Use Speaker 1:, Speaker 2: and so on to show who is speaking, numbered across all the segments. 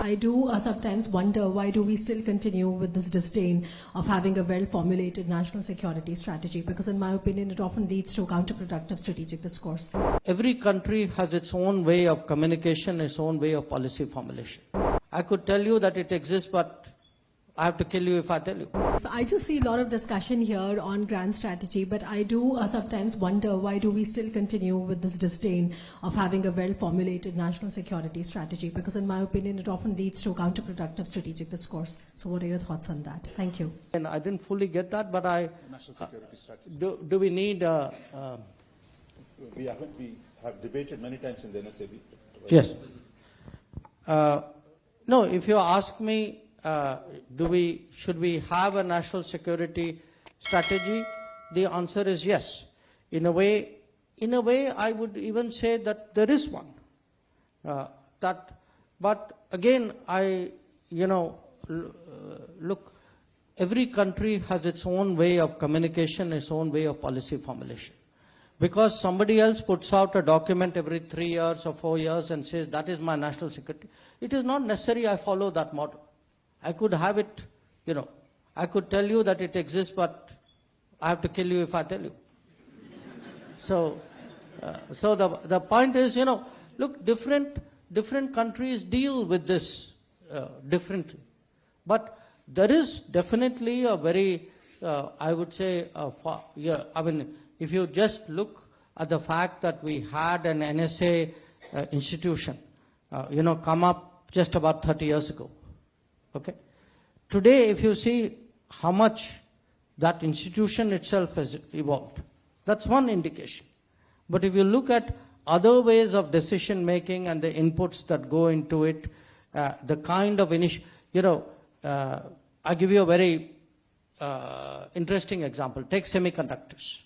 Speaker 1: I do sometimes wonder, why do we still continue with this disdain of having a well-formulated national security strategy? Because in my opinion, it often leads to counterproductive strategic discourse.
Speaker 2: Every country has its own way of communication, its own way of policy formulation. I could tell you that it exists, but I have to kill you if I tell you.
Speaker 1: I just see a lot of discussion here on grand strategy, but I do sometimes wonder, why do we still continue with this disdain of having a well-formulated national security strategy? Because in my opinion, it often leads to counterproductive strategic discourse. So what are your thoughts on that? Thank you.
Speaker 2: And I didn't fully get that, but
Speaker 3: national security strategy.
Speaker 2: Do we need...
Speaker 3: We have debated many times in the NSAB.
Speaker 2: Yes. No, if you ask me, should we have a national security strategy? The answer is yes. In a way, I would even say that there is one. But again, look, every country has its own way of communication, its own way of policy formulation. Because somebody else puts out a document every 3 years or 4 years and says, that is my national security, it is not necessary I follow that model. I could have it, I could tell you that it exists, but I have to kill you if I tell you. So the point is, look, different countries deal with this differently. But there is definitely a very, I would say, if you just look at the fact that we had an NSA institution, come up just about 30 years ago. Okay. Today, if you see how much that institution itself has evolved, that's one indication. But if you look at other ways of decision making and the inputs that go into it, the kind of I give you a very interesting example. Take semiconductors.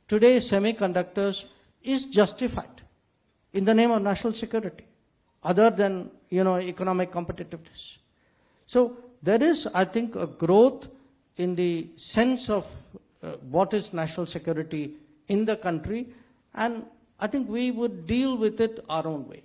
Speaker 2: Today, semiconductors is justified in the name of national security, other than economic competitiveness. So there is, I think, a growth in the sense of what is national security in the country, and I think we would deal with it our own way.